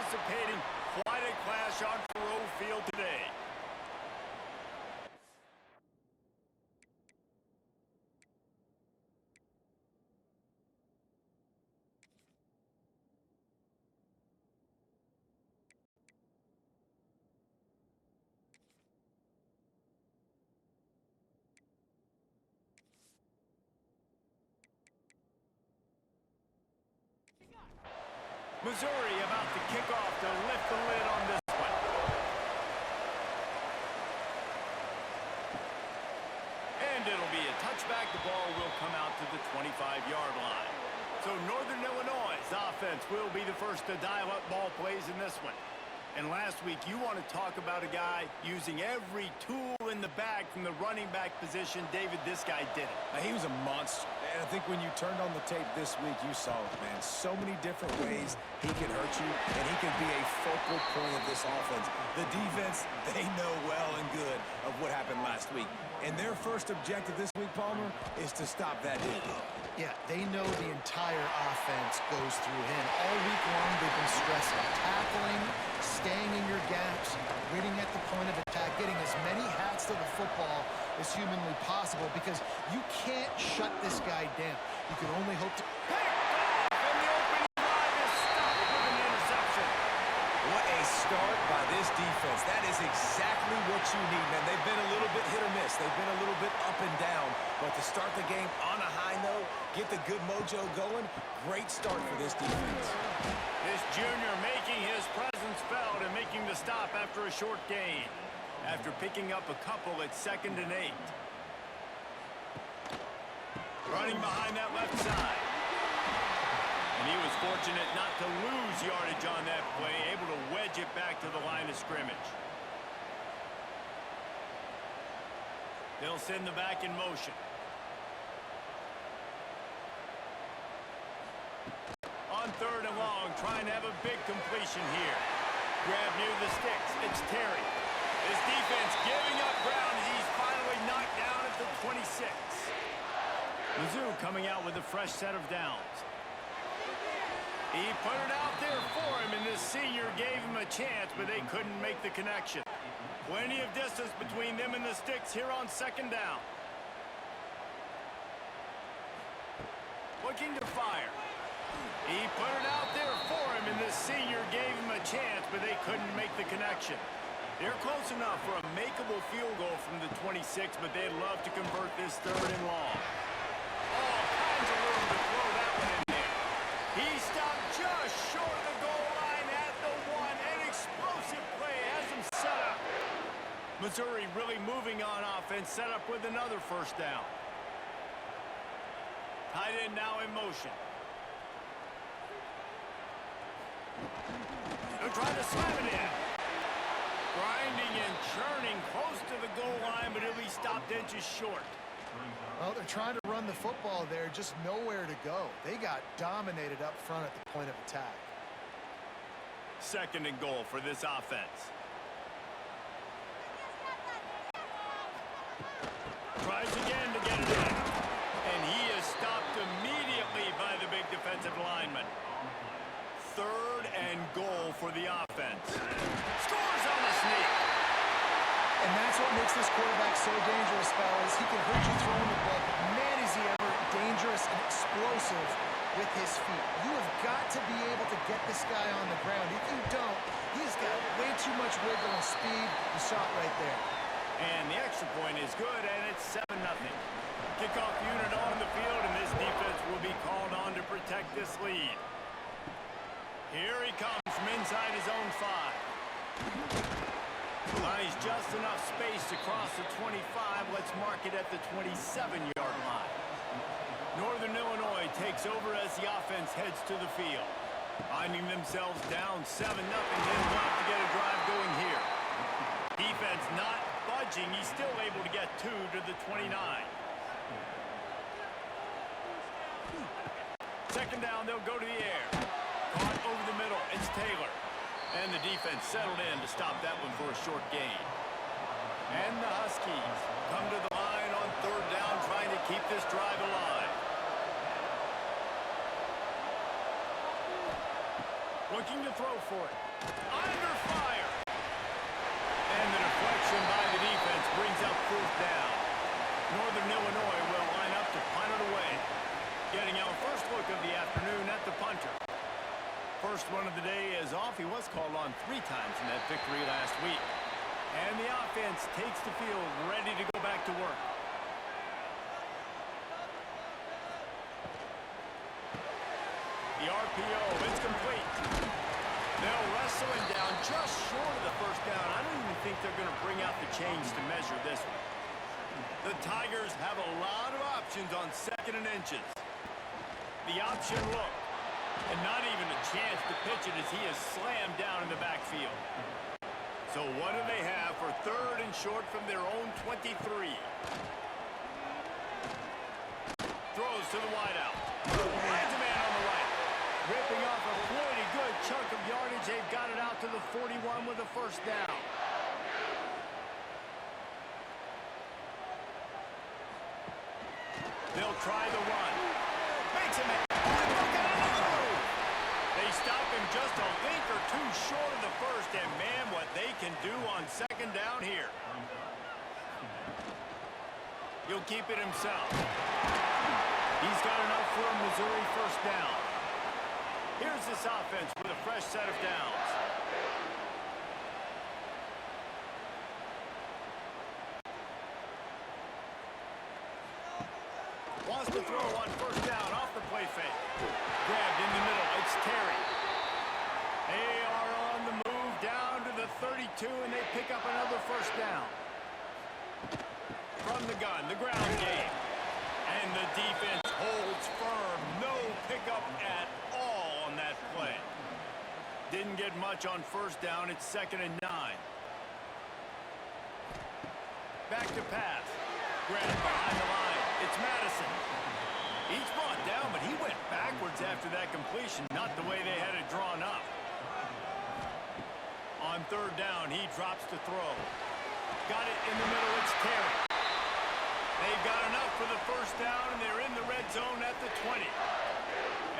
anticipating quite a clash on Faroe Field today. Missouri about to kick off to lift the lid on this one. And it'll be a touchback. The ball will come out to the 25-yard line. So Northern Illinois' offense will be the first to dial up ball plays in this one. And last week, you want to talk about a guy using every tool in the bag from the running back position. David, this guy did it. He was a monster. And I think when you turned on the tape this week, you saw it, man. So many different ways he can hurt you, and he can be a focal point of this offense. The defense, they know well and good of what happened last week. And their first objective this week, Palmer, is to stop that hit. Yeah, they know the entire offense goes through him. All week long, they've been stressing tackling, staying in your gaps, winning at the point of attack, getting as many hats to the football as humanly possible, because you can't shut this guy down. You can only hope to... And the opening drive is stopped with an interception. What a start by this defense. That is exactly what you need, man. They've been a little bit hit or miss. They've been a little bit up and down. But to start the game on a high note, get the good mojo going, great start for this defense. This junior making his presence felt and making the stop after a short gain. After picking up a couple at 2nd and 8. Running behind that left side. And he was fortunate not to lose yardage on that play, able to wedge it back to the line of scrimmage. They'll send the back in motion. On 3rd and long, trying to have a big completion here. Grab near the sticks. It's Terry. His defense giving up ground as he's finally knocked down at the 26. Mizzou coming out with a fresh set of downs. He put it out there for him, and this senior gave him a chance, but they couldn't make the connection. Plenty of distance between them and the sticks here on 2nd down. Looking to fire. He put it out there for him, and this senior gave him a chance, but they couldn't make the connection. They're close enough for a makeable field goal from the 26, but they'd love to convert this 3rd and long. All kinds of room to throw that one in there. He stopped just short of the goal line at the 1. An explosive play has him set up. Missouri really moving on offense, set up with another 1st down. Tight end now in motion. They're trying to slam it in. Grinding and churning close to the goal line, but he'll be stopped inches short. Well, they're trying to run the football there, just nowhere to go. They got dominated up front at the point of attack. 2nd and goal for this offense. Tries again to get it in. And he is stopped immediately by the big defensive lineman. 3rd and goal for the offense. Scores on the sneak. And that's what makes this quarterback so dangerous, fellas. He can hurt you throwing the ball, but man, is he ever dangerous and explosive with his feet. You have got to be able to get this guy on the ground. If you don't, he's got way too much wiggle and speed. You saw it right there. And the extra point is good, and it's 7-0. Kickoff unit on the field, and this defense will be called on to protect this lead. Here he comes from inside his own 5. Buys just enough space to cross the 25. Let's mark it at the 27-yard line. Northern Illinois takes over as the offense heads to the field. Finding themselves down 7-0, they'll have to get a drive going here. Defense not budging. He's still able to get 2 to the 29. 2nd down, they'll go to the air. Caught over the middle, it's Taylor. And the defense settled in to stop that one for a short gain. And the Huskies come to the line on 3rd down, trying to keep this drive alive. Looking to throw for it. Under fire. And the deflection by the defense brings up fourth down. Northern Illinois will line up to punt it away. Getting our first look of the afternoon at the punter. First one of the day is off. He was called on 3 times in that victory last week. And the offense takes the field, ready to go back to work. The RPO is complete. They'll wrestle him down just short of the first down. I don't even think they're going to bring out the chains to measure this one. The Tigers have a lot of options on 2nd and inches. The option look. And not even a chance to pitch it as he is slammed down in the backfield. So what do they have for 3rd and short from their own 23? Throws to the wideout. Finds a man on the right. Ripping off a pretty good chunk of yardage. They've got it out to the 41 with a first down. They'll try the run. Makes him a They stop him just a link or 2 short of the first, and man, what they can do on 2nd down here. He'll keep it himself. He's got enough for a Missouri first down. Here's this offense with a fresh set of downs. Wants to throw on first down off the play fake. Grabbed in the middle. It's Terry. They are on the move down to the 32, and they pick up another first down. From the gun, the ground game. And the defense holds firm. No pickup at all on that play. Didn't get much on first down. It's 2nd and 9. Back to pass. Grabbed behind the line. It's Madison. He's brought down, but he went backwards after that completion, not the way they had it drawn up. On 3rd down, he drops to throw. Got it in the middle, it's Terry. They've got enough for the first down, and they're in the red zone at the 20.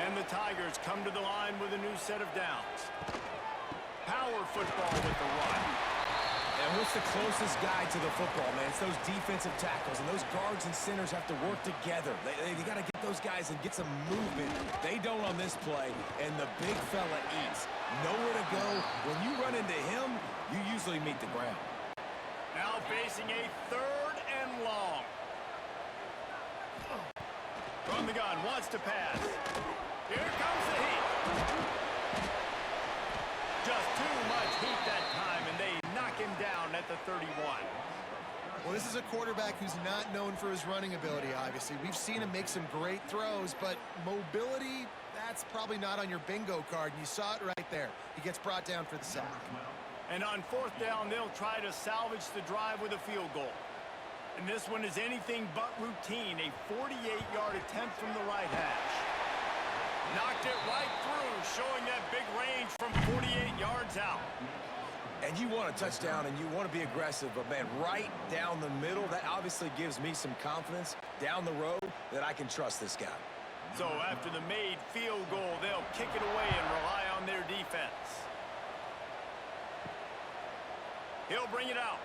And the Tigers come to the line with a new set of downs. Power football with the run. And what's the closest guy to the football, man? It's those defensive tackles, and those guards and centers have to work together. They got to get those guys and get some movement. They don't on this play, and the big fella eats. Nowhere to go. When you run into him, you usually meet the ground. Now facing a 3rd and long. From the gun, wants to pass. Here comes the heat. Just too much heat that time, and they knock him down at the 31. Well, this is a quarterback who's not known for his running ability, obviously. We've seen him make some great throws, but mobility, that's probably not on your bingo card. You saw it right there. He gets brought down for the sack. And on 4th down, they'll try to salvage the drive with a field goal. And this one is anything but routine, a 48-yard attempt from the right hash. Knocked it right through, showing that big range from 48 yards out. And you want a touchdown, and you want to be aggressive, but, man, right down the middle, that obviously gives me some confidence down the road that I can trust this guy. So after the made field goal, they'll kick it away and rely on their defense. He'll bring it out.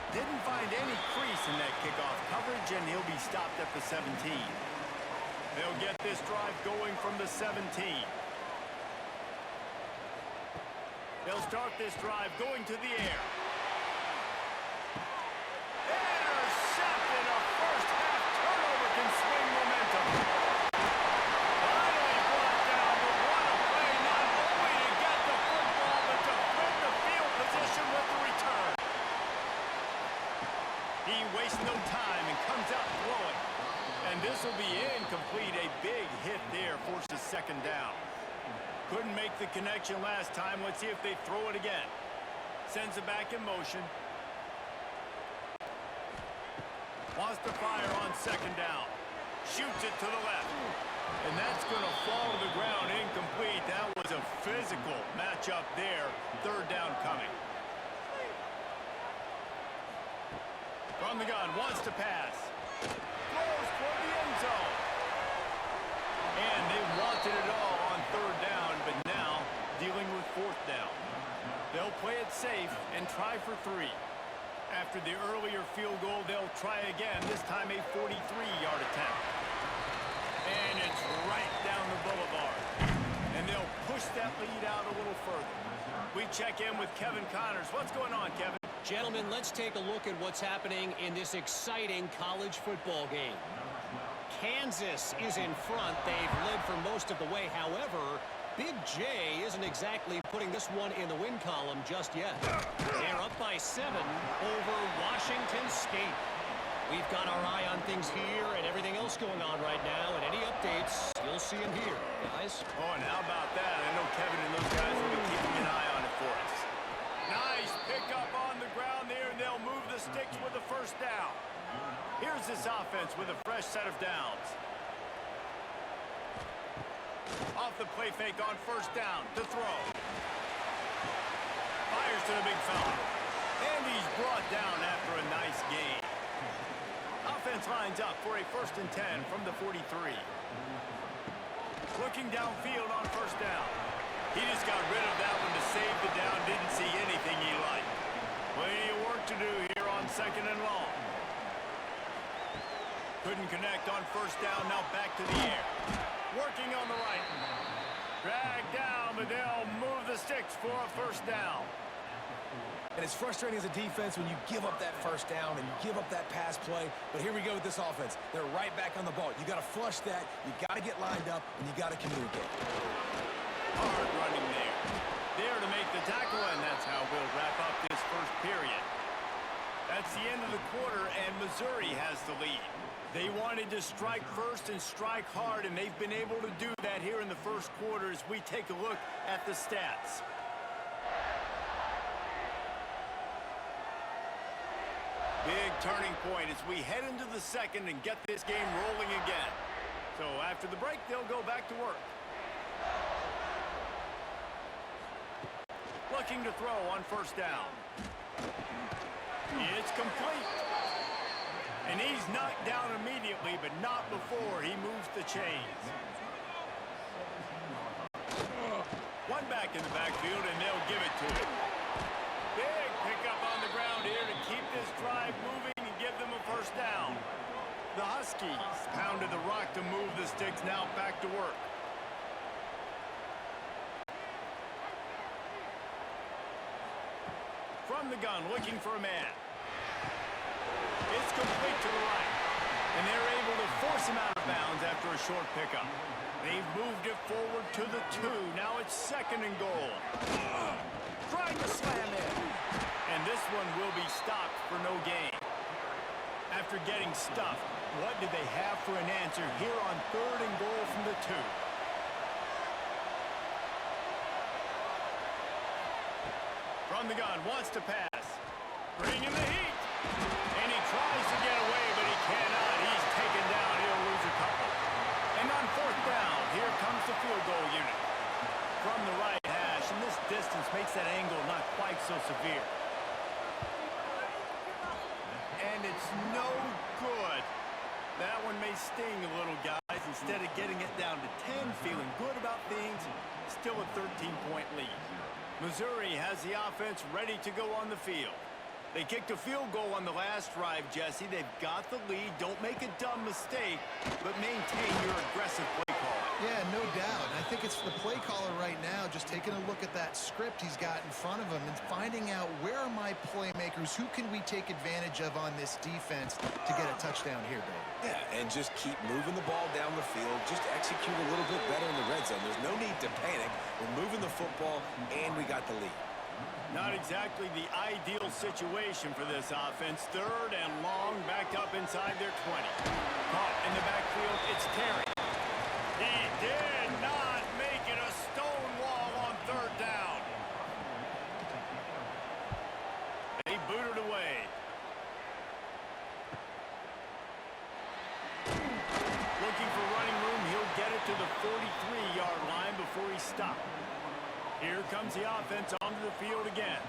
Didn't find any crease in that kickoff coverage, and he'll be stopped at the 17. They'll get this drive going from the 17. They'll start this drive going to the air. Intercepted. A first-half turnover can swing momentum. Finally brought down, but what a play, not only to get the football, but to flip the field position with the return. He wastes no time and comes out throwing. And this will be incomplete. A big hit there forces 2nd down. Couldn't make the connection last time. Let's see if they throw it again. Sends it back in motion. Wants to fire on 2nd down. Shoots it to the left. And that's going to fall to the ground incomplete. That was a physical matchup there. 3rd down coming. From the gun, wants to pass. Throws for the end zone. And they wanted it all on third down, but now dealing with fourth down. They'll play it safe and try for 3. After the earlier field goal, they'll try again, this time a 43-yard attempt. And it's right down the boulevard. And they'll push that lead out a little further. We check in with Kevin Connors. What's going on, Kevin? Gentlemen, let's take a look at what's happening in this exciting college football game. Kansas is in front. They've led for most of the way. However, Big J isn't exactly putting this one in the win column just yet. They're up by 7 over Washington State. We've got our eye on things here and everything else going on right now, and any updates, you'll see them here, guys. Oh, and how about that? I know Kevin and those guys will be keeping an eye on it for us. Nice pickup on the ground there, and they'll move the sticks with a first down. Here's this offense with a fresh set of downs. Off the play fake on first down to throw. Fires to the big fella. And he's brought down after a nice gain. Offense lines up for a 1st and 10 from the 43. Looking downfield on first down. He just got rid of that one to save the down. Didn't see anything he liked. Plenty of work to do here on 2nd and long. Couldn't connect on first down. Now back to the air. Working on the right. Dragged down, but they'll move the sticks for a first down. And it's frustrating as a defense when you give up that first down and you give up that pass play. But here we go with this offense. They're right back on the ball. You got to flush that. You got to get lined up, and you got to communicate. Hard running there. There to make the tackle, and that's how we'll wrap up this first period. That's the end of the quarter, and Missouri has the lead. They wanted to strike first and strike hard, and they've been able to do that here in the first quarter as we take a look at the stats. Big turning point as we head into the second and get this game rolling again. So after the break, they'll go back to work. Looking to throw on first down. It's complete. And he's knocked down immediately, but not before he moves the chains. One back in the backfield, and they'll give it to him. Big pickup on the ground here to keep this drive moving and give them a first down. The Huskies pounded the rock to move the sticks, now back to work. From the gun, looking for a man. It's complete to the right. And they're able to force him out of bounds after a short pickup. They've moved it forward to the 2. Now it's 2nd and goal. Trying to slam in. And this one will be stopped for no gain. After getting stuffed, what do they have for an answer here on 3rd and goal from the 2? From the gun, wants to pass. Bringing the heat. And he tries to get away, but he cannot. He's taken down. He'll lose a couple. And on 4th down, here comes the field goal unit. From the right hash, and this distance makes that angle not quite so severe. And it's no good. That one may sting a little, guys. Instead of getting it down to 10, feeling good about things, still a 13-point lead. Missouri has the offense ready to go on the field. They kicked a field goal on the last drive, Jesse. They've got the lead. Don't make a dumb mistake, but maintain your aggressive play call. Yeah, no doubt. I think it's the play caller right now just taking a look at that script he's got in front of him and finding out where are my playmakers, who can we take advantage of on this defense to get a touchdown here, Dave. Yeah, and just keep moving the ball down the field. Just execute a little bit better in the red zone. There's no need to panic. We're moving the football, and we got the lead. Not exactly the ideal situation for this offense. 3rd and long, backed up inside their 20. Caught in the backfield, it's Terry. He did not make it a stone wall on 3rd down. They booted away. Looking for running room, he'll get it to the 43-yard line before he stopped. Here comes the offense onto the field again.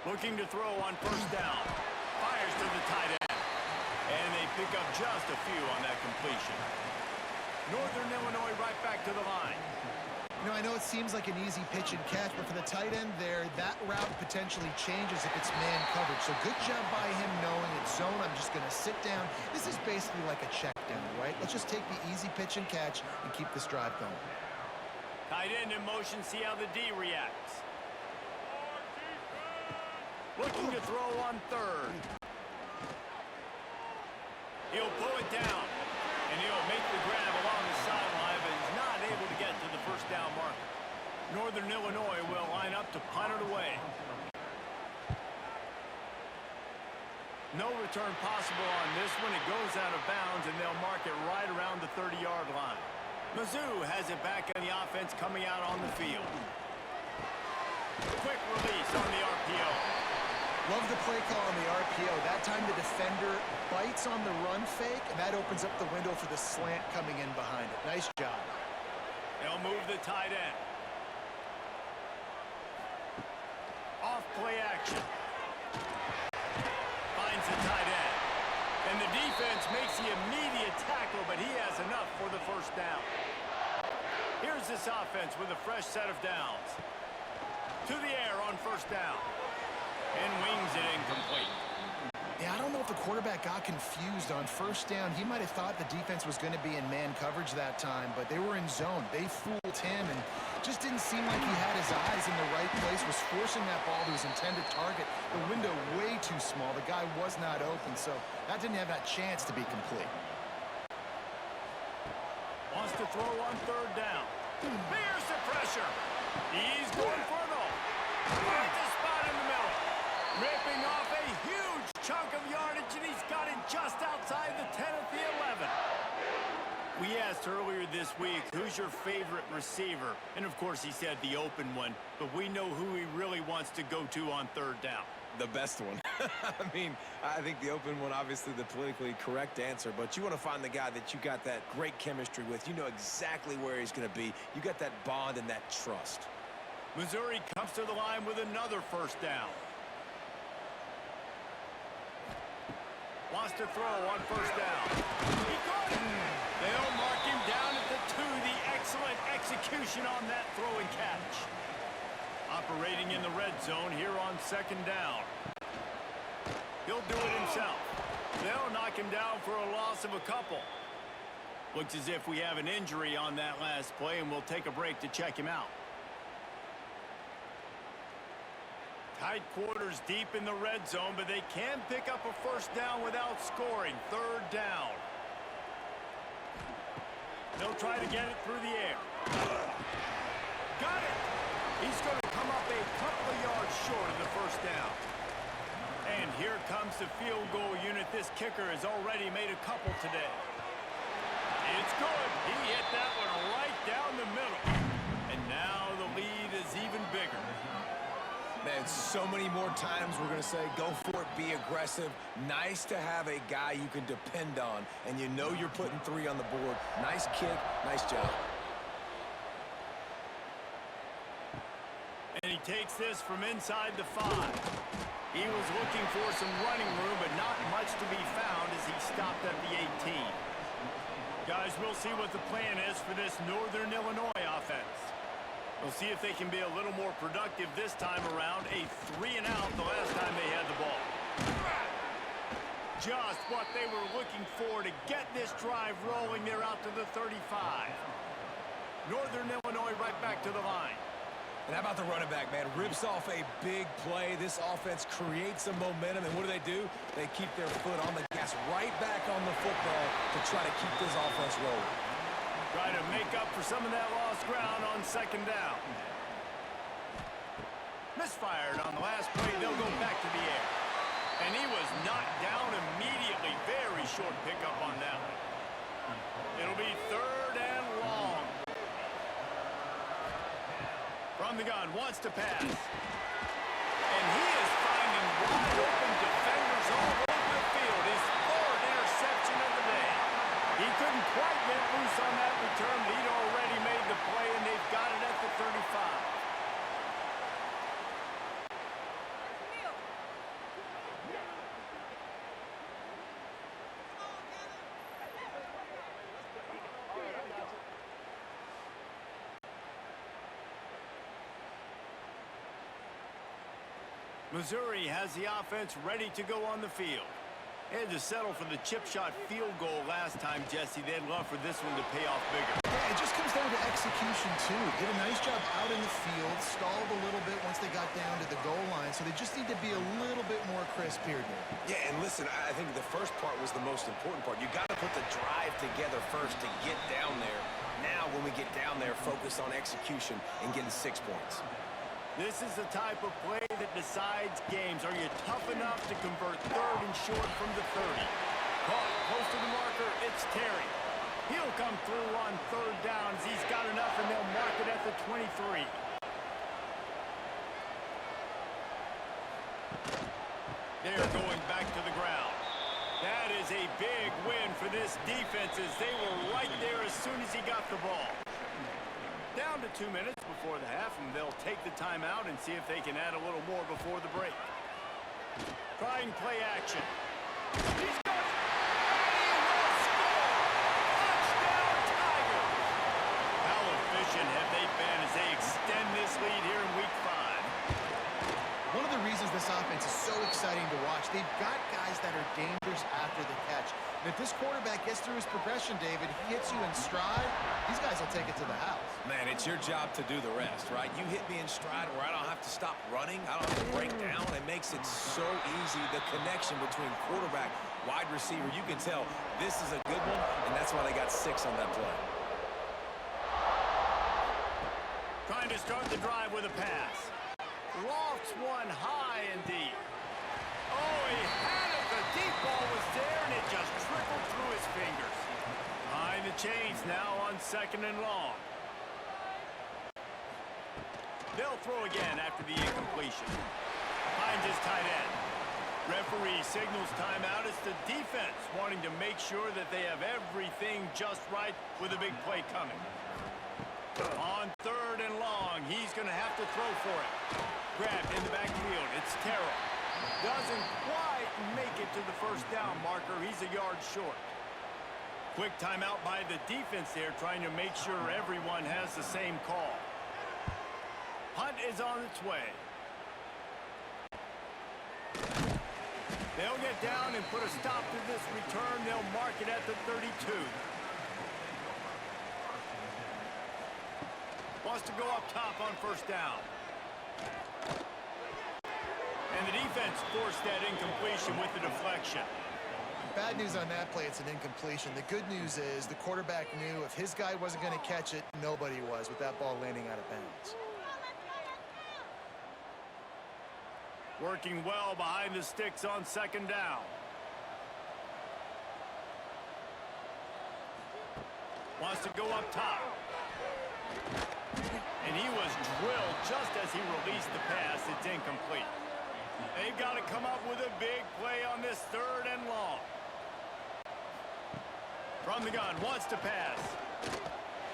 Looking to throw on 1st down. Fires to the tight end. And they pick up just a few on that completion. Northern Illinois right back to the line. You know, I know it seems like an easy pitch and catch, but for the tight end there, that route potentially changes if it's man coverage. So good job by him knowing it's zone. I'm just going to sit down. This is basically like a check down, right? Let's just take the easy pitch and catch and keep this drive going. Tight end in motion, see how the D reacts. Looking to throw on third. He'll pull it down, and he'll make the grab along the sideline, but he's not able to get to the first down marker. Northern Illinois will line up to punt it away. No return possible on this one. It goes out of bounds, and they'll mark it right around the 30-yard line. Mizzou has it back on the offense coming out on the field. Quick release on the RPO. Love the play call on the RPO. That time the defender bites on the run fake, and that opens up the window for the slant coming in behind it. Nice job. They'll move the tight end. Off play action. Finds the tight end. And the defense makes the immediate tackle, but he has enough for the first down. Here's this offense with a fresh set of downs. To the air on first down. And wings it incomplete. Yeah, I don't know if the quarterback got confused on first down. He might have thought the defense was going to be in man coverage that time, but they were in zone. They fooled him and just didn't seem like he had his eyes in the right place, was forcing that ball to his intended target. The window way too small. The guy was not open, so that didn't have that chance to be complete. Wants to throw on third down. Here's the pressure. He's going for it all. Finds a spot in the middle. Ripping off a huge chunk of yardage, and he's got it just outside the 10 at the 11. We asked earlier this week, who's your favorite receiver? And, of course, he said the open one, but we know who he really wants to go to on third down. The best one. I mean, I think the open one, obviously the politically correct answer, but you want to find the guy that you got that great chemistry with. You know exactly where he's going to be. You got that bond and that trust. Missouri comes to the line with another first down. Wants to throw on first down. He got it. They'll mark him down at the 2. The excellent execution on that throw and catch. Operating in the red zone here on second down. He'll do it himself. They'll knock him down for a loss of a couple. Looks as if we have an injury on that last play, and we'll take a break to check him out. Tight quarters deep in the red zone, but they can pick up a first down without scoring. Third down. They'll try to get it through the air. Got it! He's going to come up a couple of yards short of the first down. And here comes the field goal unit. This kicker has already made a couple today. It's good. He hit that one right down the middle. And now the lead is even bigger. Man, so many more times we're going to say, go for it, be aggressive. Nice to have a guy you can depend on, and you know you're putting 3 on the board. Nice kick, nice job. And he takes this from inside the 5. He was looking for some running room, but not much to be found as he stopped at the 18. Guys, we'll see what the plan is for this Northern Illinois offense. We'll see if they can be a little more productive this time around. A 3-and-out the last time they had the ball. Just what they were looking for to get this drive rolling. They're out to the 35. Northern Illinois right back to the line. And how about the running back, man? Rips off a big play. This offense creates some momentum, and what do? They keep their foot on the gas right back on the football to try to keep this offense rolling. Try to make up for some of that lost ground on second down. Misfired on the last play. They'll go back to the air. And he was knocked down immediately. Very short pickup on that one. It'll be third and long. From the gun, wants to pass. And he is finding wide open defenders all over the field. His 4th interception of the day. He couldn't quite get loose on that return. He'd already made the play, and they've got it at the 35. Missouri has the offense ready to go on the field. They had to settle for the chip shot field goal last time, Jesse. They'd love for this one to pay off bigger. Yeah, it just comes down to execution, too. Did a nice job out in the field, stalled a little bit once they got down to the goal line, so they just need to be a little bit more crisp here, Dave. Yeah, and listen, I think the first part was the most important part. You got to put the drive together first to get down there. Now, when we get down there, focus on execution and getting 6 points. This is the type of play that decides games. Are you tough enough to convert third and short from the 30? Caught close to the marker, it's Terry. He'll come through on third downs. He's got enough, and they'll mark it at the 23. They're going back to the ground. That is a big win for this defense as they were right there as soon as he got the ball. Down to 2 minutes before the half, and they'll take the timeout and see if they can add a little more before the break. Trying play action. He's got it! And he will score! Touchdown, Tigers! How efficient have they been as they extend this lead here in Week 5? One of the reasons this offense is so exciting to watch, they've got guys that are dangerous after the catch. And if this quarterback gets through his progression, David, he hits you in stride, these guys will take it to the house. Man, it's your job to do the rest, right? You hit me in stride where I don't have to stop running. I don't have to break down. It makes it so easy. The connection between quarterback, wide receiver, you can tell this is a good one, and that's why they got 6 on that play. Trying to start the drive with a pass. Lofts one high and deep. Oh, he had it. The deep ball was there, and it just trickled through his fingers. Behind the chains now on 2nd and long. They'll throw again after the incompletion. Finds his tight end. Referee signals timeout. It's the defense wanting to make sure that they have everything just right with a big play coming. On 3rd and long, he's going to have to throw for it. Grabbed in the backfield. It's Terrell. Doesn't quite make it to the first down marker. He's a yard short. Quick timeout by the defense there, trying to make sure everyone has the same call. Hunt is on its way. They'll get down and put a stop to this return. They'll mark it at the 32. Wants to go up top on 1st down. And the defense forced that incompletion with the deflection. Bad news on that play, it's an incompletion. The good news is the quarterback knew if his guy wasn't going to catch it, nobody was with that ball landing out of bounds. Working well behind the sticks on 2nd down. Wants to go up top. And he was drilled just as he released the pass. It's incomplete. They've got to come up with a big play on this 3rd and long. From the gun, wants to pass.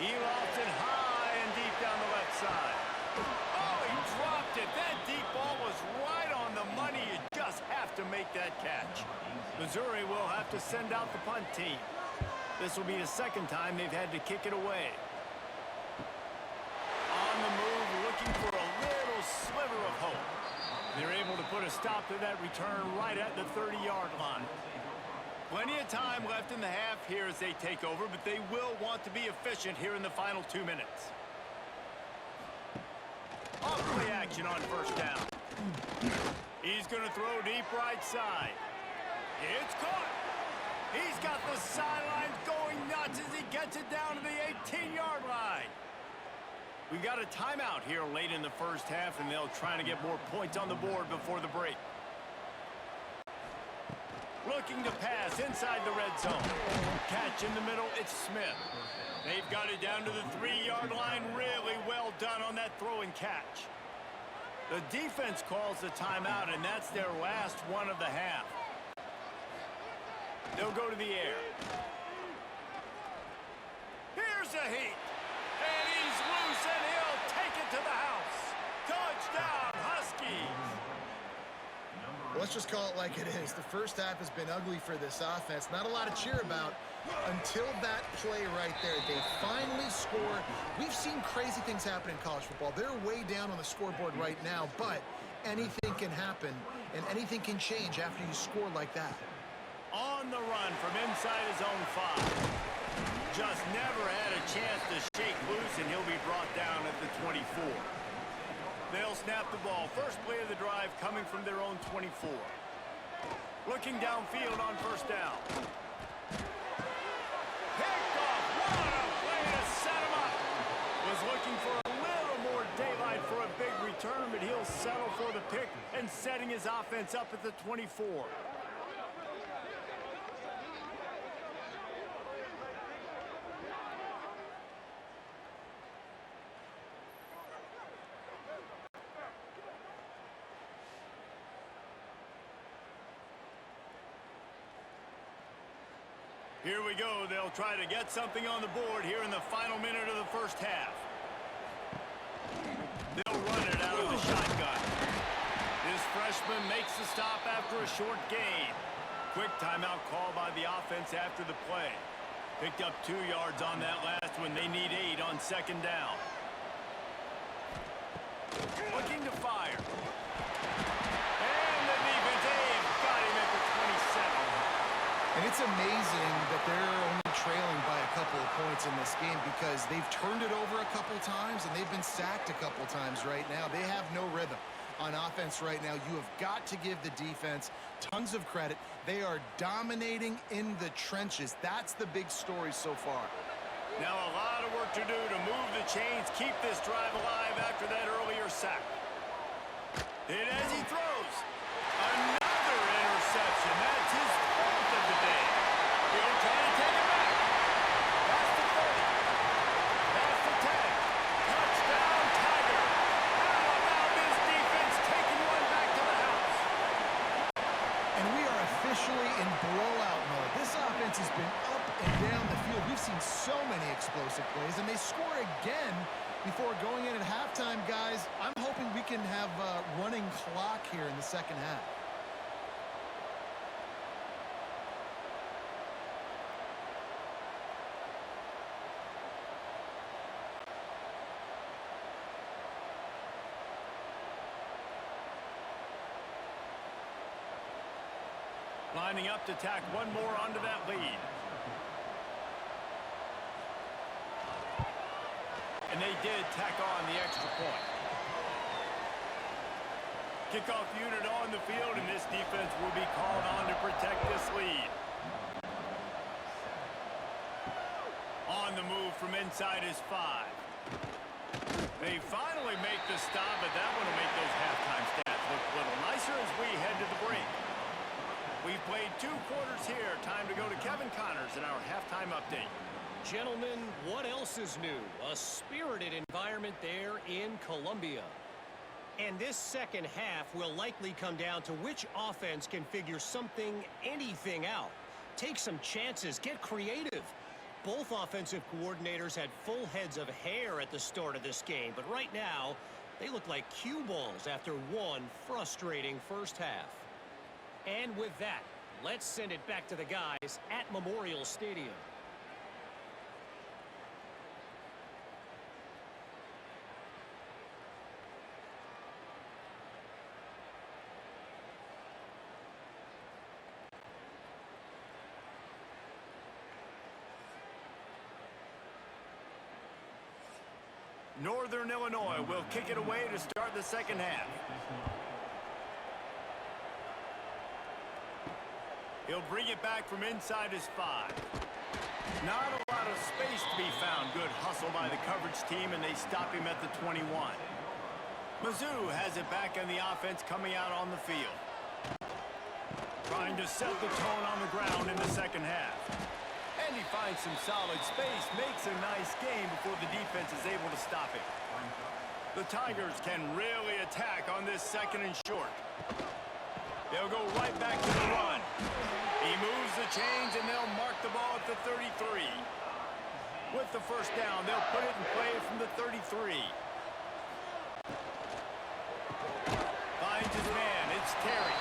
He lofts it high and deep down the left side. Oh, he dropped it. That deep ball was right on the money. You just have to make that catch. Missouri will have to send out the punt team. This will be the 2nd time they've had to kick it away. On the move, looking for a little sliver of hope. They're able to put a stop to that return right at the 30-yard line. Plenty of time left in the half here as they take over, but they will want to be efficient here in the final 2 minutes. Off play action on 1st down. He's going to throw deep right side. It's caught. He's got the sidelines going nuts as he gets it down to the 18-yard line. We've got a timeout here late in the 1st half, and they'll try to get more points on the board before the break. Looking to pass inside the red zone. Catch in the middle, it's Smith. They've got it down to the 3-yard line. Really well done on that throw and catch. The defense calls the timeout, and that's their last one of the half. They'll go to the air. Here's a heat. And he's loose, and he'll take it to the house. Touchdown, Huskies. Let's just call it like it is. The 1st half has been ugly for this offense. Not a lot to cheer about until that play right there. They finally score. We've seen crazy things happen in college football. They're way down on the scoreboard right now, but anything can happen and anything can change after you score like that. On the run from inside his own 5. Just never had a chance to shake loose, and he'll be brought down at the 24. They'll snap the ball. First play of the drive coming from their own 24. Looking downfield on first down. Picked off. What a play to set him up. Was looking for a little more daylight for a big return, but he'll settle for the pick and setting his offense up at the 24. Here we go. They'll try to get something on the board here in the final minute of the first half. They'll run it out of the shotgun. This freshman makes the stop after a short gain. Quick timeout call by the offense after the play. Picked up 2 yards on that last one. They need 8 on second down. Looking to fire. And the defense got him at the 27. And it's amazing that they're only trailing by a couple of points in this game because they've turned it over a couple times and they've been sacked a couple times right now. They have no rhythm on offense right now. You have got to give the defense tons of credit. They are dominating in the trenches. That's the big story so far. Now a lot of work to do to move the chains, keep this drive alive after that earlier sack. Hit as he throws. Another interception. That's his 4th of the day. He'll try to take it back. That's the 30. That's the 10. Touchdown, Tiger. How about this defense taking one back to the house? And we are officially in blowout mode. This offense has been up and down the field. We've seen so many explosive plays, and they score again before going in at halftime, guys. I'm hoping we can have a running clock here in the second half. Lining up to tack one more onto that lead. And they did tack on the extra point. Kickoff unit on the field, and this defense will be called on to protect this lead. On the move from inside his 5. They finally make the stop, but that one will make those halftime stats look a little nicer as we head to the break. We've played 2 quarters here. Time to go to Kevin Connors in our halftime update. Gentlemen, what else is new? A spirited environment there in Columbia. And this second half will likely come down to which offense can figure anything out. Take some chances, get creative. Both offensive coordinators had full heads of hair at the start of this game, but right now, they look like cue balls after one frustrating first half. And with that, let's send it back to the guys at Memorial Stadium. Northern Illinois will kick it away to start the second half. He'll bring it back from inside his 5. Not a lot of space to be found. Good hustle by the coverage team, and they stop him at the 21. Mizzou has it back on the offense coming out on the field. Trying to set the tone on the ground in the second half. And he finds some solid space, makes a nice game before the defense is able to stop him. The Tigers can really attack on this second and short. They'll go right back to the run. He moves the chains, and they'll mark the ball at the 33. With the first down, they'll put it in play from the 33. Finds his man. It's Terry.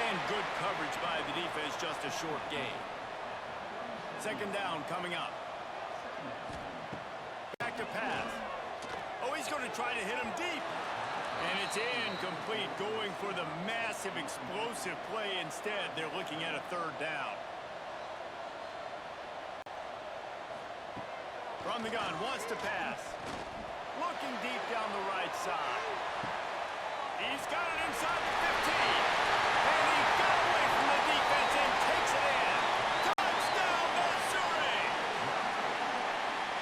And good coverage by the defense, just a short gain. Second down coming up. Back to pass. Oh, he's going to try to hit him deep. And it's incomplete, going for the massive explosive play instead. They're looking at a third down. From the gun, wants to pass. Looking deep down the right side. He's got it inside the 15. And he got away from the defense and takes it in. Touchdown, Missouri!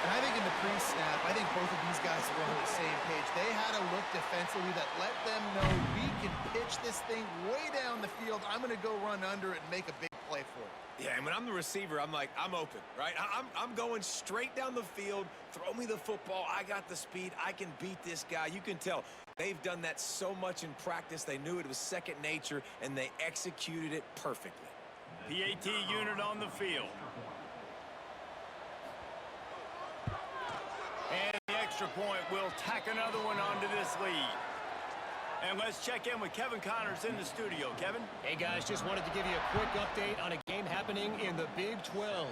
And I think in the pre-snap, I think both of these guys were on the same page. They had a look defensively that let them know we can pitch this thing way down the field. I'm going to go run under it and make a big play for it. Yeah, and when I'm the receiver, I'm like, I'm open, right? I'm going straight down the field. Throw me the football. I got the speed. I can beat this guy. You can tell they've done that so much in practice. They knew it was second nature, and they executed it perfectly. PAT unit on the field. And the extra point will tack another one onto this lead. And let's check in with Kevin Connors in the studio. Kevin? Hey, guys, just wanted to give you a quick update on a game happening in the Big 12.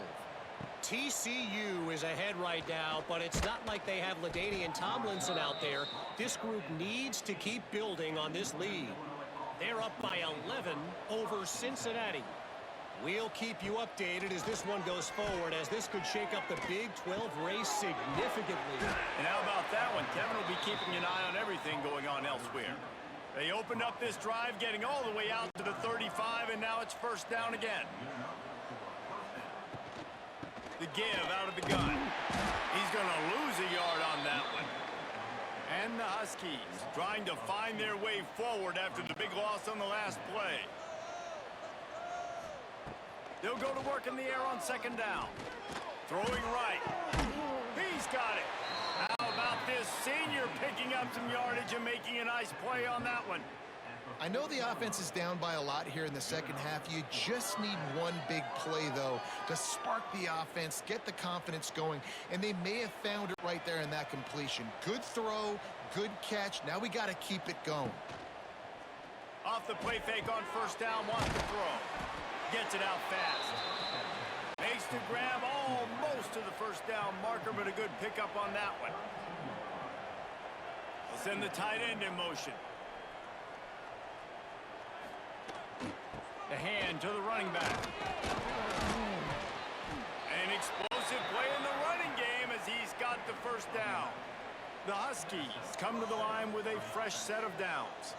TCU is ahead right now, but it's not like they have LaDainian Tomlinson out there. This group needs to keep building on this lead. They're up by 11 over Cincinnati. We'll keep you updated as this one goes forward, as this could shake up the Big 12 race significantly. And how about that one? Kevin will be keeping an eye on everything going on elsewhere. They opened up this drive, getting all the way out to the 35, and now it's first down again. The give out of the gun. He's going to lose a yard on that one. And the Huskies trying to find their way forward after the big loss on the last play. They'll go to work in the air on second down. Throwing right. He's got it. How about this senior picking up some yardage and making a nice play on that one? I know the offense is down by a lot here in the second half. You just need one big play, though, to spark the offense, get the confidence going, and they may have found it right there in that completion. Good throw, good catch. Now we got to keep it going. Off the play fake on first down, wants to throw. Gets it out fast. Makes the grab almost to the first down marker, but a good pickup on that one. We'll send the tight end in motion. The hand to the running back. An explosive play in the running game as he's got the first down. The Huskies come to the line with a fresh set of downs.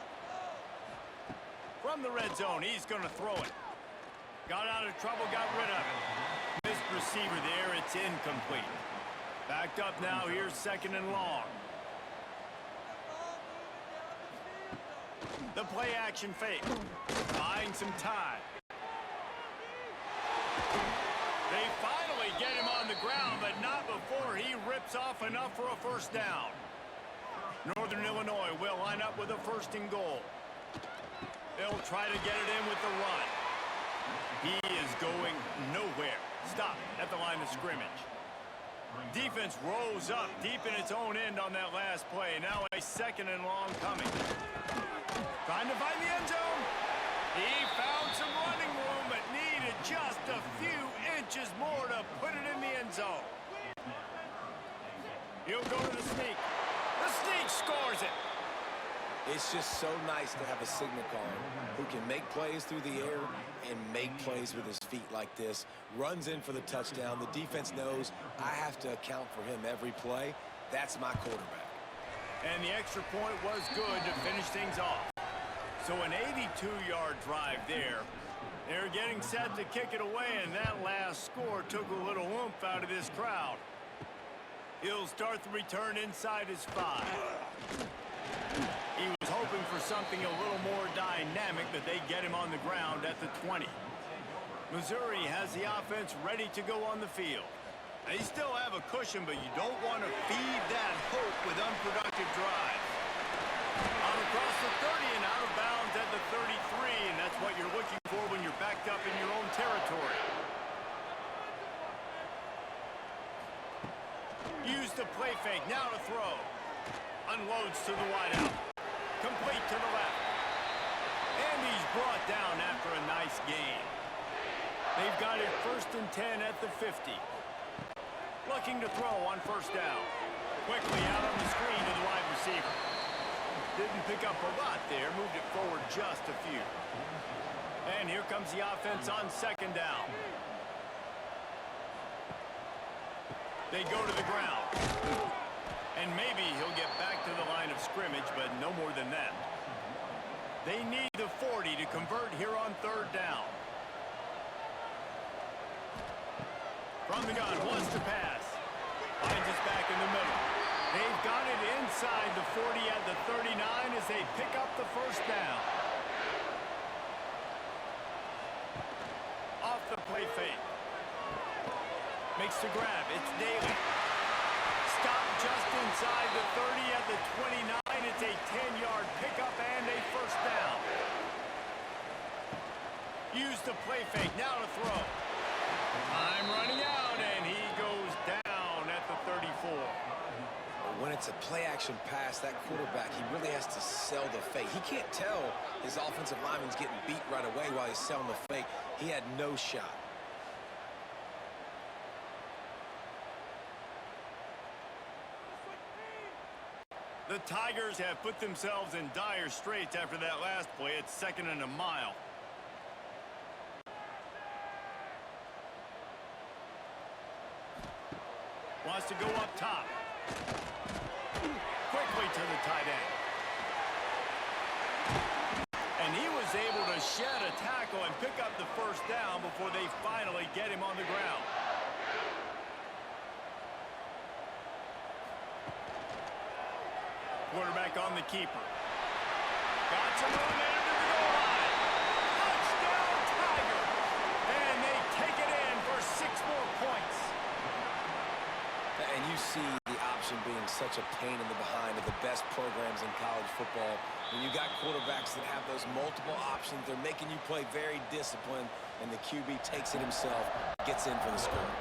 From the red zone, he's going to throw it. Got out of trouble, got rid of it. Missed receiver there, it's incomplete. Backed up now, here's second and long. The play action fake. Buying some time. They finally get him on the ground, but not before he rips off enough for a first down. Northern Illinois will line up with a first and goal. They'll try to get it in with the run. He is going nowhere. Stop at the line of scrimmage. Defense rose up deep in its own end on that last play. Now a second and long coming. Trying to find the end zone. He found some running room, but needed just a few inches more to put it in the end zone. He'll go to the sneak. The sneak scores it. It's just so nice to have a signal caller who can make plays through the air and make plays with his feet like this. Runs in for the touchdown. The defense knows I have to account for him every play. That's my quarterback. And the extra point was good to finish things off. So an 82-yard drive there. They're getting set to kick it away, and that last score took a little oomph out of this crowd. He'll start the return inside his 5. He was hoping for something a little more dynamic, but they get him on the ground at the 20. Missouri has the offense ready to go on the field. They still have a cushion, but you don't want to feed that hope with unproductive drives. On across the 30 and out of bounds at the 33, and that's what you're looking for when you're backed up in your own territory. Use the play fake, now to throw. Unloads to the wideout. Complete to the left. And he's brought down after a nice gain. They've got it first and 10 at the 50. Looking to throw on first down. Quickly out on the screen to the wide receiver. Didn't pick pick up a lot there, moved it forward just a few. And here comes the offense on second down. They go to the ground. And maybe he'll get back to the line of scrimmage, but no more than that. They need the 40 to convert here on third down. From the gun, wants to pass. Finds us back in the middle. They've got it inside the 40 at the 39 as they pick up the first down. Off the play fake. Makes the grab. It's Daly. Stop just inside the 30 at the 29. It's a 10-yard pickup and a first down. Use the play fake. Now to throw. Time running out, and he goes down at the 34. When it's a play-action pass, that quarterback, he really has to sell the fake. He can't tell his offensive lineman's getting beat right away while he's selling the fake. He had no shot. The Tigers have put themselves in dire straits after that last play. It's 2nd and a mile. Wants to go up top. Quickly to the tight end. And he was able to shed a tackle and pick up the first down before they finally get him on the ground. Quarterback on the keeper. Got some room there to the goal line. Touchdown, Tigers! And they take it in for 6 more points. And you see the option being such a pain in the behind of the best programs in college football. When you got quarterbacks that have those multiple options, they're making you play very disciplined, and the QB takes it himself, gets in for the score.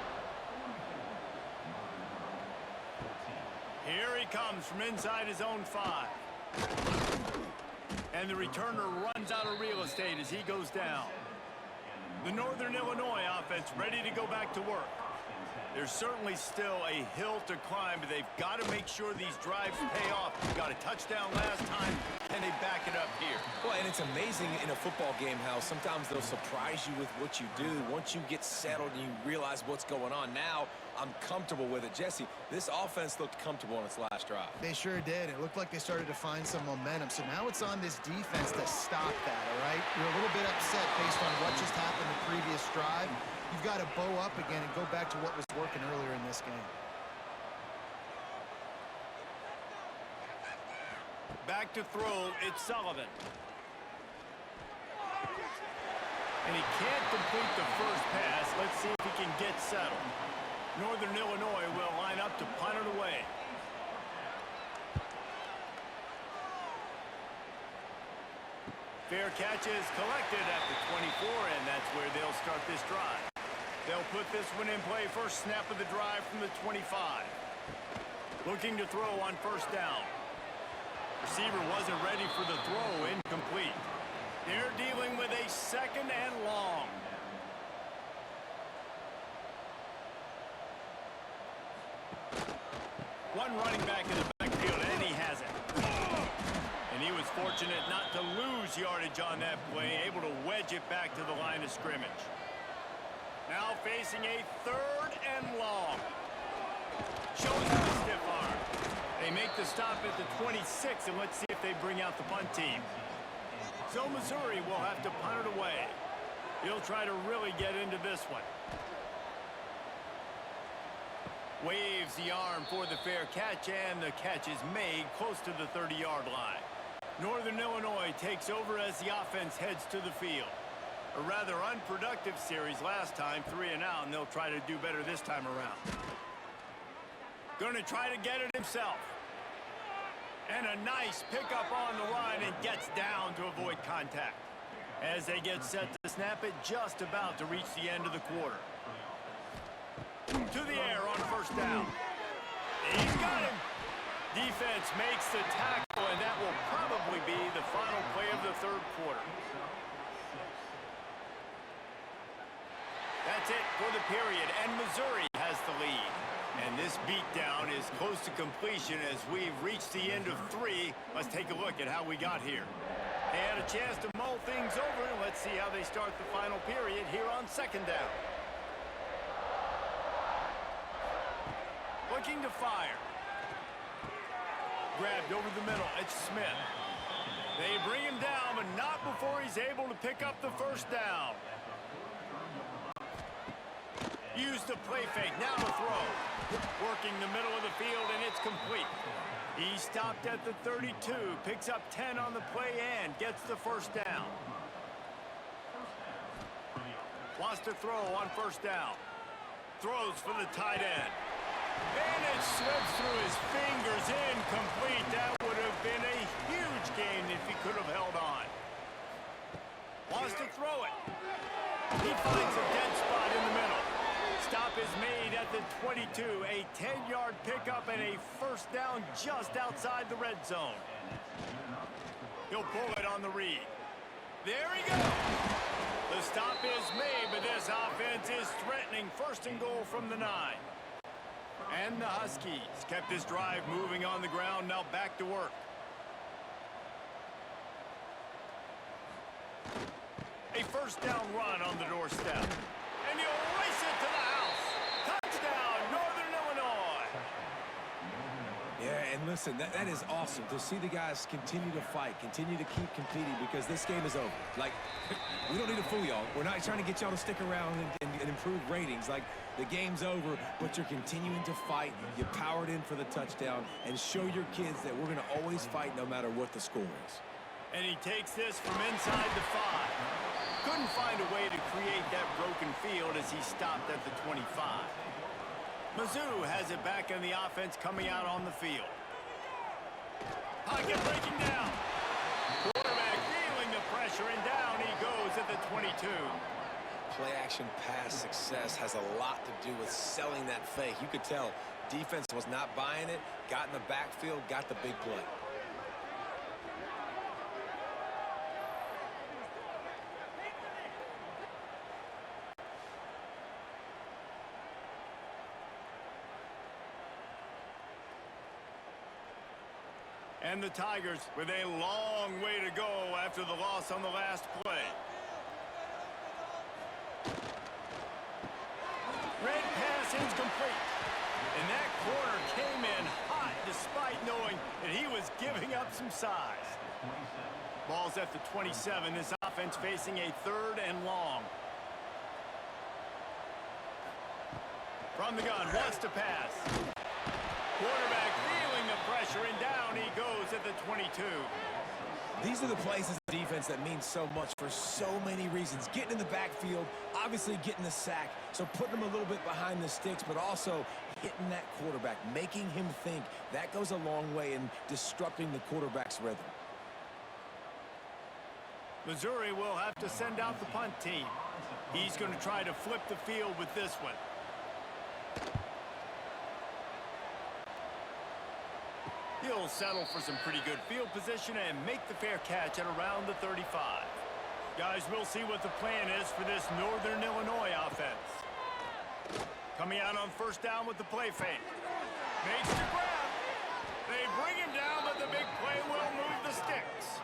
Here he comes from inside his own 5. And the returner runs out of real estate as he goes down. The Northern Illinois offense ready to go back to work. There's certainly still a hill to climb, but they've got to make sure these drives pay off. Got a touchdown last time, and they back it up here. Well, and it's amazing in a football game how sometimes they'll surprise you with what you do. Once you get settled and you realize what's going on, now I'm comfortable with it. Jesse, this offense looked comfortable on its last drive. They sure did. It looked like they started to find some momentum. So now it's on this defense to stop that, all right? You're a little bit upset based on what just happened the previous drive. You've got to bow up again and go back to what was working earlier in this game. Back to throw, it's Sullivan. And he can't complete the first pass. Let's see if he can get settled. Northern Illinois will line up to punt it away. Fair catch is collected at the 24, and that's where they'll start this drive. They'll put this one in play first snap of the drive from the 25. Looking to throw on first down. Receiver wasn't ready for the throw, incomplete. They're dealing with a 2nd and long. One running back in the backfield, and he has it. And he was fortunate not to lose yardage on that play, able to wedge it back to the line of scrimmage. Now facing a 3rd and long. Shows him a stiff arm. They make the stop at the 26, and let's see if they bring out the punt team. So Missouri will have to punt it away. He'll try to really get into this one. Waves the arm for the fair catch, and the catch is made close to the 30-yard line. Northern Illinois takes over as the offense heads to the field. A rather unproductive series last time, 3 and out, and they'll try to do better this time around. Going to try to get it himself. And a nice pickup on the line, and gets down to avoid contact. As they get set to snap it, just about to reach the end of the quarter. To the air on first down. He's got him. Defense makes the tackle, and that will probably be the final play of the 3rd quarter. That's it for the period, and Missouri has the lead. And this beatdown is close to completion as we've reached the end of 3. Let's take a look at how we got here. They had a chance to mull things over. Let's see how they start the final period here on second down. Looking to fire. Grabbed over the middle. It's Smith. They bring him down, but not before he's able to pick up the first down. Use the play fake. Now the throw. Working the middle of the field, and it's complete. He stopped at the 32, picks up 10 on the play and gets the first down. Wants to throw on first down. Throws for the tight end. And it slips through his fingers, incomplete. That would have been a huge gain if he could have held on. Wants to throw it. He finds a dead spot in the middle. Stop is made at the 22, a 10-yard pickup and a first down just outside the red zone. He'll pull it on the read. There he goes. The stop is made, but this offense is threatening. First and goal from the 9. And the Huskies kept this drive moving on the ground, now back to work. A first down run on the doorstep. And he'll race it to the house. Touchdown, Northern Illinois. Yeah, and listen, that is awesome to see the guys continue to fight, continue to keep competing, because this game is over. Like, we don't need to fool y'all. We're not trying to get y'all to stick around and improve ratings. Like, the game's over, but you're continuing to fight. You powered in for the touchdown and show your kids that we're going to always fight no matter what the score is. And he takes this from inside the 5. Couldn't find a way to create that broken field as he stopped at the 25. Mizzou has it back in the offense coming out on the field. Pocket breaking down. Quarterback feeling the pressure, and down he goes at the 22. Play-action pass success has a lot to do with selling that fake. You could tell defense was not buying it, got in the backfield, got the big play. And the Tigers with a long way to go after the loss on the last play. Red pass incomplete. And that corner came in hot despite knowing that he was giving up some size. Ball's at the 27. This offense facing a 3rd and long. From the gun, wants to pass. Quarterback feeling the pressure, and down he goes at the 22. These are the plays as a defense that mean so much for so many reasons. Getting in the backfield, obviously getting the sack, so putting him a little bit behind the sticks, but also hitting that quarterback, making him think. That goes a long way in disrupting the quarterback's rhythm. Missouri will have to send out the punt team. He's going to try to flip the field with this one. He'll settle for some pretty good field position and make the fair catch at around the 35. Guys, we'll see what the plan is for this Northern Illinois offense. Coming out on first down with the play fake. Makes the grab. They bring him down, but the big play will move the sticks.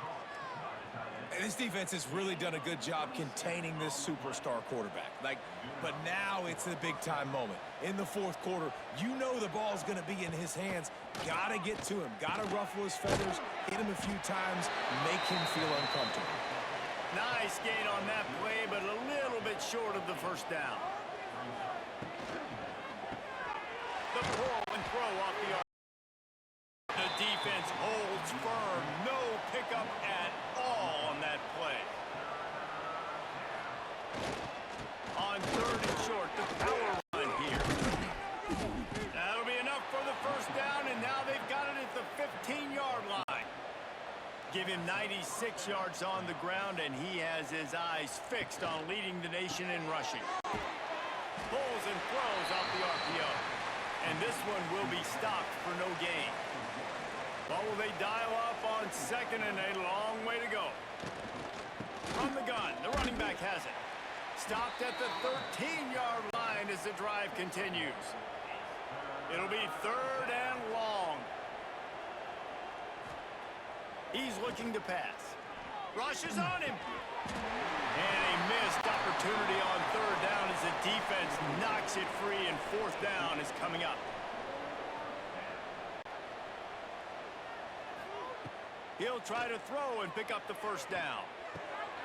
And this defense has really done a good job containing this superstar quarterback. But now it's the big-time moment. In the 4th quarter, you know the ball's going to be in his hands. Got to get to him. Got to ruffle his feathers, hit him a few times, make him feel uncomfortable. Nice gain on that play, but a little bit short of the first down. The pull and throw off the arc. The defense holds firm. No pickup at all on that play. On 3rd and short, the power run here. That'll be enough for the first down, and now they've got it at the 15-yard line. Give him 96 yards on the ground, and he has his eyes fixed on leading the nation in rushing. Pulls and throws off the RPO. And this one will be stopped for no gain. What will they dial up on 2nd and a long way to go? From the gun, the running back has it. Stopped at the 13-yard line as the drive continues. It'll be 3rd and long. He's looking to pass. Rushes on him. And a missed opportunity on 3rd down as the defense knocks it free, and 4th down is coming up. He'll try to throw and pick up the 1st down.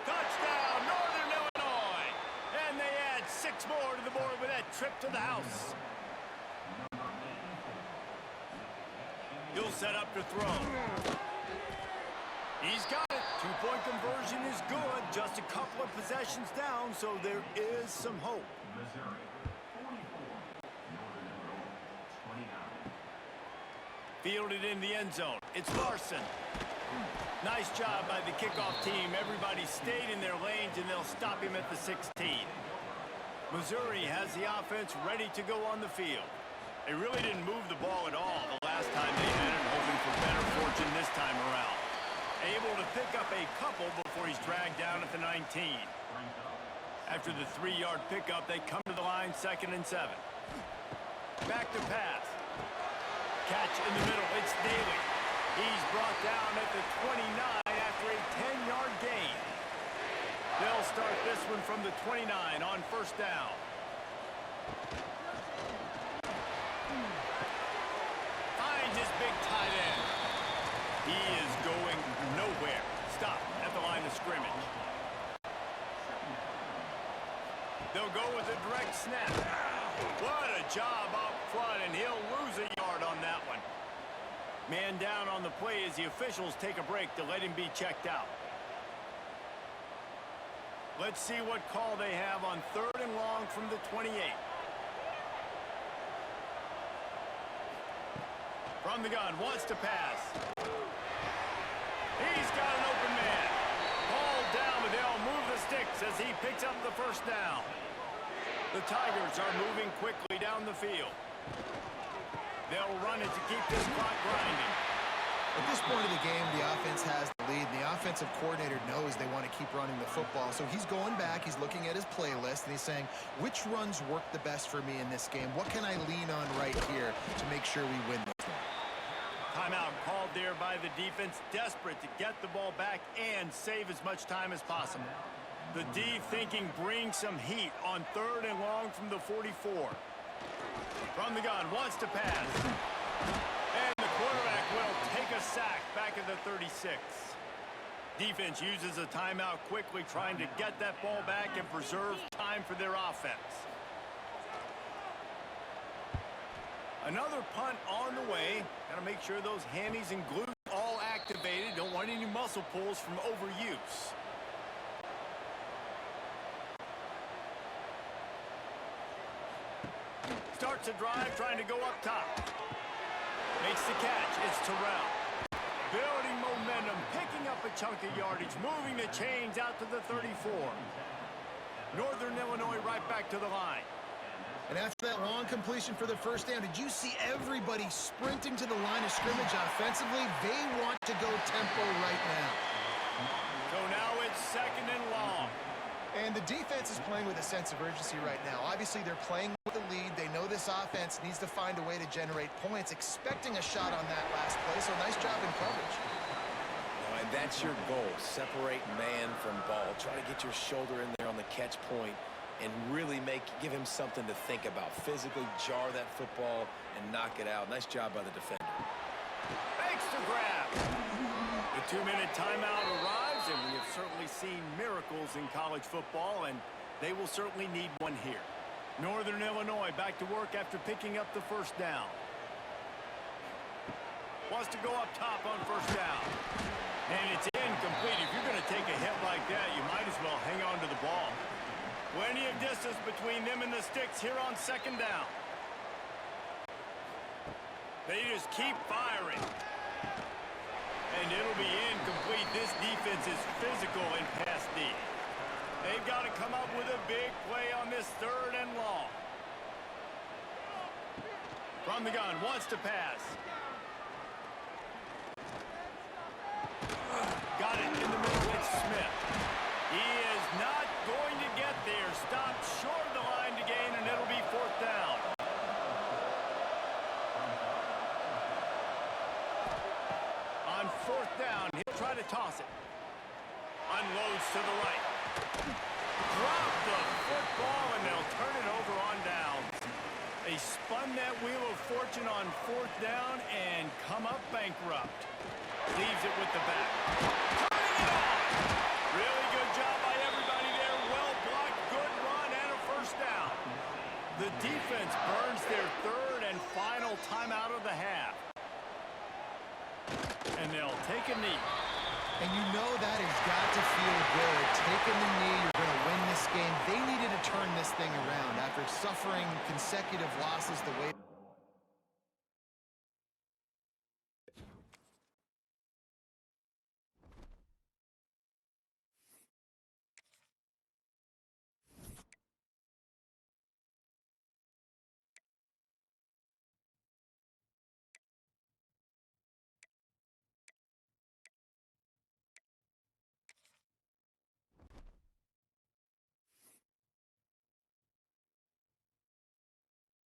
Touchdown, Northern Illinois! And they add 6 more to the board with that trip to the house. He'll set up to throw. He's got it. 2-point conversion is good. Just a couple of possessions down, so there is some hope. Fielded in the end zone. It's Larson. Nice job by the kickoff team. Everybody stayed in their lanes, and they'll stop him at the 16. Missouri has the offense ready to go on the field. They really didn't move the ball at all the last time they had it, hoping for better fortune this time around. Able to pick up a couple before he's dragged down at the 19. After the 3-yard pickup, they come to the line 2nd and 7. Back to pass. Catch in the middle. It's Daly. He's brought down at the 29 after a 10-yard gain. They'll start this one from the 29 on 1st down. Finds his big tight end. He is going nowhere. Stop at the line of scrimmage. They'll go with a direct snap. What a job up front, and he'll lose a yard on that one. Man down on the play as the officials take a break to let him be checked out. Let's see what call they have on 3rd and long from the 28. From the gun, wants to pass. He's got an open man. Ball down, but they'll move the sticks as he picks up the 1st down. The Tigers are moving quickly down the field. They'll run it to keep this clock grinding. At this point of the game, the offense has the lead, and the offensive coordinator knows they want to keep running the football. So he's going back, he's looking at his playlist, and he's saying, which runs work the best for me in this game? What can I lean on right here to make sure we win this one? Timeout called there by the defense, desperate to get the ball back and save as much time as possible. The D thinking bring some heat on 3rd and long from the 44. From the gun, wants to pass. And the quarterback will take a sack back at the 36. Defense uses a timeout quickly, trying to get that ball back and preserve time for their offense. Another punt on the way. Got to make sure those hammies and glutes all activated. Don't want any muscle pulls from overuse. Starts a drive, trying to go up top. Makes the catch. It's Terrell. Building momentum, picking up a chunk of yardage, moving the chains out to the 34. Northern Illinois right back to the line. And after that long completion for the 1st down, did you see everybody sprinting to the line of scrimmage offensively? They want to go tempo right now. So now it's 2nd and long. And the defense is playing with a sense of urgency right now. Obviously, they're playing with the lead. They know this offense needs to find a way to generate points, expecting a shot on that last play. So nice job in coverage. And that's your goal. Separate man from ball. Try to get your shoulder in there on the catch point and really give him something to think about. Physically jar that football and knock it out. Nice job by the defender. Thanks to grab. The 2-minute timeout arrives, and we have certainly seen miracles in college football, and they will certainly need one here. Northern Illinois back to work after picking up the 1st down. Wants to go up top on 1st down. And it's incomplete. If you're going to take a hit like that, you might as well hang on to the ball. Plenty of distance between them and the sticks here on 2nd down. They just keep firing. And it'll be incomplete. This defense is physical in pass D. They've got to come up with a big play on this 3rd and long. From the gun, wants to pass. Got it in the middle. It's Smith. He is not going to get there. Stopped short of the line to gain, and it'll be 4th down. fourth down. He'll try to toss it. Unloads to the right. Drop the football, and they'll turn it over on downs. They spun that wheel of fortune on fourth down and come up bankrupt. Leaves it with the back. Turning it on! Really good job by everybody there. Well blocked, good run, and a first down. The defense burns their third and final timeout of the half. And they'll take a knee. And you know that has got to feel good. Taking the knee, you're going to win this game. They needed to turn this thing around after suffering consecutive losses the way